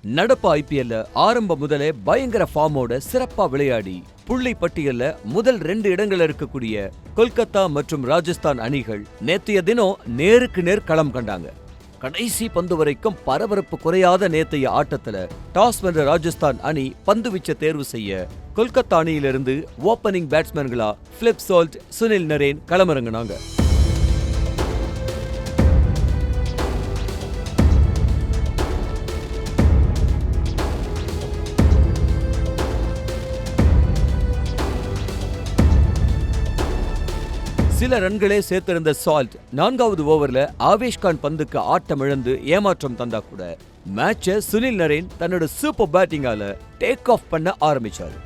நடப்பு ஐபிஎல்ல ஆரம்பம் முதலே பயங்கர ஃபார்மோட சிறப்பா விளையாடி புள்ளி பட்டியல்ல முதல் 2 இடங்கள்ல இருக்கக்கூடிய கொல்கத்தா மற்றும் ராஜஸ்தான் அணிகள் நேற்றைய தினம் நேருக்கு நேர் களம் கண்டாங்க. கடைசி பந்து வரைக்கும் பரபரப்பு குறையாத நேற்றைய ஆட்டத்துல டாஸ் வென்ற ராஜஸ்தான் அணி பந்து வீச்ச தேர்வு செய்ய கொல்கத்தா அணியிலிருந்து ஓப்பனிங் பேட்ஸ்மேன்களா பிலிப் சால்ட், சுனில் நரேன் களமிறங்கினாங்க. சில ரன்களே சேர்த்திருந்த சால்ட் 4வது ஓவர்ல ஆவேஷ்கான் பந்துக்கு ஆட்டம் இழந்து ஏமாற்றம் தந்தா கூட மேட்சை சுனில் நரேன் தன்னோட சூப்பர் பேட்டிங்கால டேக் ஆஃப் பண்ண ஆரம்பிச்சாரு.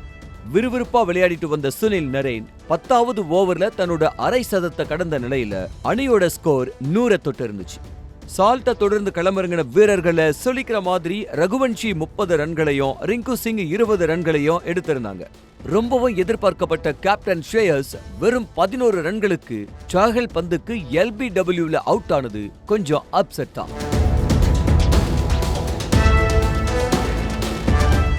விறுவிறுப்பா விளையாடிட்டு வந்த சுனில் நரேன் 10வது ஓவர்ல தன்னோட அரை சதத்தை கடந்த நிலையில அணியோட ஸ்கோர் 100 தொட்டு இருந்துச்சு. சால்ட்டை தொடர்ந்து களமிறங்கின வீரர்களை சொல்லிக்கிற மாதிரி ரகுவன்ஷி 30 ரன்களையும் ரிங்கு சிங் 20 ரன்களையும் எடுத்திருந்தாங்க. ரொம்பவும் எதிர்பார்க்கப்பட்ட கேப்டன் ஷ்ரேயஸ் வெறும் 11 ரன்களுக்கு சாஹல் பந்துக்கு LBWல அவுட் ஆனது கொஞ்சம் அப்செட் தான்.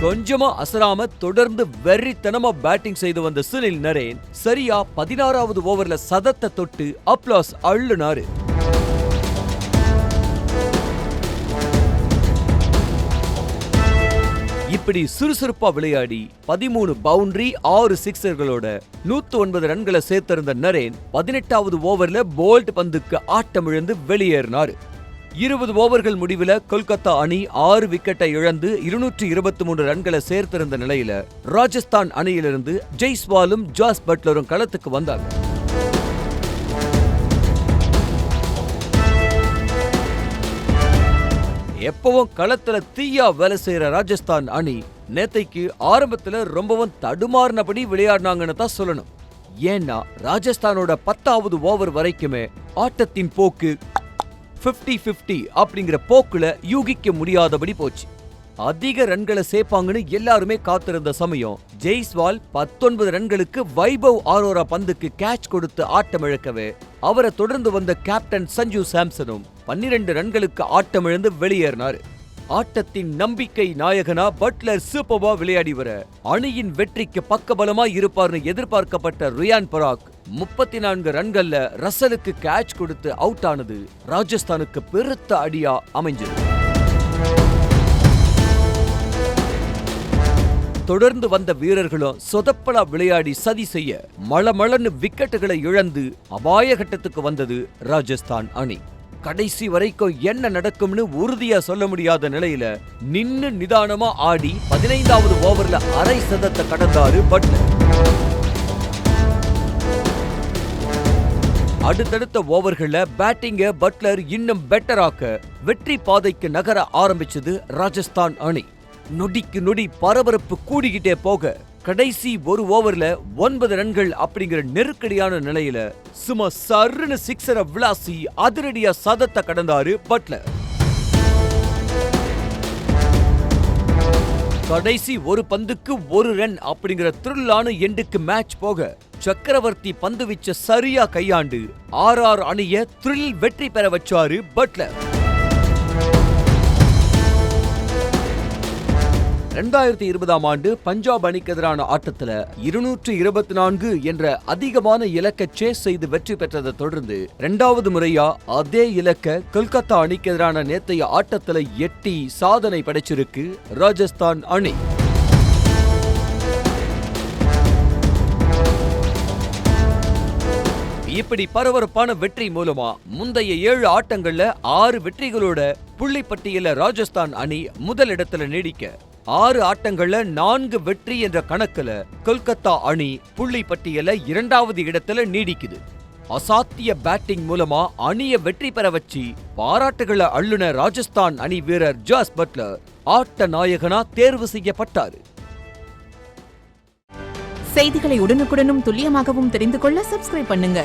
கொஞ்சமா அசராம தொடர்ந்து வெறித்தனமா பேட்டிங் செய்து வந்த சுனில் நரேன் சரியா 16வது ஓவர்ல சதத்தை தொட்டு அப்ளாஸ் அள்ளுனாரு. இப்படி சுறுசுறுப்பா விளையாடி 13 பவுண்டரி 6 சிக்ஸர்களோட 109 ரன்களை சேர்த்திருந்த நரேன் 18வது ஓவர்ல போல்ட் பந்துக்கு ஆட்டமிழந்து வெளியேறினார். 20 ஓவர்கள் முடிவில் கொல்கத்தா அணி 6 விக்கெட்டை இழந்து 223 ரன்களை சேர்த்திருந்த நிலையில ராஜஸ்தான் அணியிலிருந்து ஜெய்ஸ்வாலும் ஜாஸ் பட்லரும் களத்துக்கு வந்தாங்க. எப்பவும் களத்துல தீயா வேலை செய்யற ராஜஸ்தான் அணி நேத்தைக்கு ஆரம்பத்துல ரொம்பவும் தடுமாறினபடி விளையாடினாங்கன்னு தான் சொல்லணும். ஏன்னா ராஜஸ்தானோட 10வது ஓவர் வரைக்குமே ஆட்டத்தின் போக்கு 50-50 அப்படிங்கிற போக்குல யூகிக்க முடியாதபடி போச்சு. அதிக ரன்களை சேர்ப்பாங்கன்னு எல்லாருமே காத்திருந்த சமயம் ஜெய்ஸ்வால் 19 ரன்களுக்கு வைபவ் ஆரோரா பந்துக்கு கேட்ச் கொடுத்து ஆட்டமிழக்கவே அவரை தொடர்ந்து வந்த கேப்டன் சஞ்சு சாம்சனும் 12 ரன்களுக்கு ஆட்டமிழந்து வெளியேறினார். ஆட்டத்தின் நம்பிக்கை நாயகனா பட்லர் சூப்பர்வா விளையாடி வர அணியின் வெற்றிக்கு பக்கபலமா இருப்பார்னு எதிர்பார்க்கப்பட்ட ரியான் பராக் 34 ரன்கள்ல ரசலுக்கு கேட்ச் கொடுத்து அவுட் ஆனது ராஜஸ்தானுக்கு பெருத்த அடியா அமைஞ்சது. தொடர்ந்து வந்த வீரர்களும் சொதப்பலா விளையாடி சதி செய்ய மளமளன்னு விக்கெட்டுகளை இழந்து அபாய கட்டத்துக்கு வந்தது ராஜஸ்தான் அணி. கடைசி வரைக்கும் என்ன நடக்கும்னு உறுதியா சொல்ல முடியாத நிலையில நின்னு நிதானமா ஆடி 15வது ஓவர்ல அரை சதத்தை கடந்தாரு பட்லர். அடுத்தடுத்த ஓவர்கள்ல பேட்டிங்க பட்லர் இன்னும் பெட்டராக்க வெற்றி பாதைக்கு நகர ஆரம்பிச்சது ராஜஸ்தான் அணி. நொடிக்கு நொடி பரபரப்பு கூடிக்கிட்டே போக கடைசி ஒரு ஓவர்ல 9 ரன்கள் அப்படிங்கிற நெருக்கடியான நிலையில சும்மா சர்ன்னு சிக்ஸரை விளாசி அதிரடியா சதத்தை கடந்தாரு பட்லர். கடைசி ஒரு பந்துக்கு 1 ரன் அப்படிங்கிற த்ரில்லான எண்டுக்கு மேட்ச் போக சக்கரவர்த்தி பந்து வீச்ச சரியா கையாண்டு RR அணிய த்ரில் வெற்றி பெற வச்சாரு பட்லர். 2020ஆம் ஆண்டு பஞ்சாப் அணிக்கு எதிரான ஆட்டத்துல 224 என்ற அதிகமான இலக்கை சேஸ் செய்து வெற்றி பெற்றதை தொடர்ந்து 2வது முறையா அதே இலக்க கொல்கத்தா அணிக்கு எதிரான நேற்றைய ஆட்டத்துல எட்டி சாதனை படைச்சிருக்கு ராஜஸ்தான் அணி. இப்படி பரபரப்பான வெற்றி மூலமா முந்தைய 7 ஆட்டங்கள்ல 6 வெற்றிகளோட புள்ளிப்பட்டியல ராஜஸ்தான் அணி முதலிடத்துல நீடிக்க 6 ஆட்டங்கள்ல 4 வெற்றி என்ற கணக்குல கொல்கத்தா அணி புள்ளி பட்டியல 2வது இடத்துல நீடிக்குது. அசாத்திய பேட்டிங் மூலமா அணிய வெற்றி பெற வச்சு பாராட்டுகளை அள்ளுன ராஜஸ்தான் அணி வீரர் ஜாஸ் பட்லர் ஆட்ட நாயகனா தேர்வு செய்யப்பட்டாரு. செய்திகளை உடனுக்குடனும் துல்லியமாகவும் தெரிந்து கொள்ள சப்ஸ்கிரைப் பண்ணுங்க.